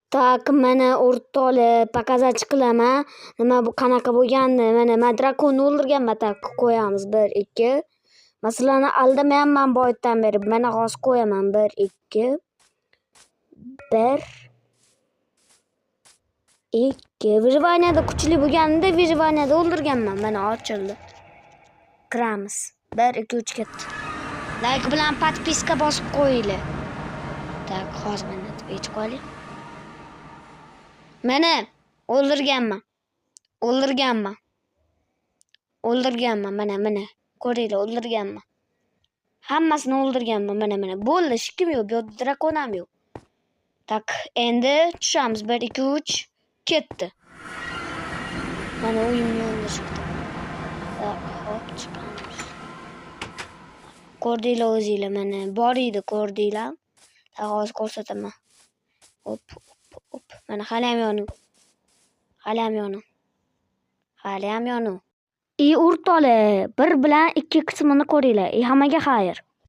Tak, mana o'rtoqlar показать qilaman. Nima bu qanaqa bo'lganini. Mana men drakonni o'ldirganman. Tak qo'yamiz. 1 2. Masalani aldamayapman boydan beri. Mana hozir qo'yaman. 1 2. 1 2. Vyjvaniyada kuchli bo'lganida vyjvaniyada o'ldirganman. Mana ochildi. Kiramiz. 1 2 3 ketdi. Like bilan podpiska bosib qo'yinglar. Tak, hozir mana Twitch qo'ying. Mana o'ldirganman. Mana. Ko'ringlar, o'ldirganman. Hammasini o'ldirganman. Mana. Bo'ldi, hech kim yo'q. Bu yerda drakon ham yo'q. Tak, endi tushamiz. 1 2 3 ketdi. Mana o'yin yo'lida chiqdi. Tak, hop chiqamiz. Ko'rdinglar o'zinglar, mana bor edi, ko'rdinglar. Tak, hozir ko'rsataman. Hop. Mana hali ham yonuv. O'rtoqlar, 1 bilan 2 qismini ko'ringlar. Hammaga xayr.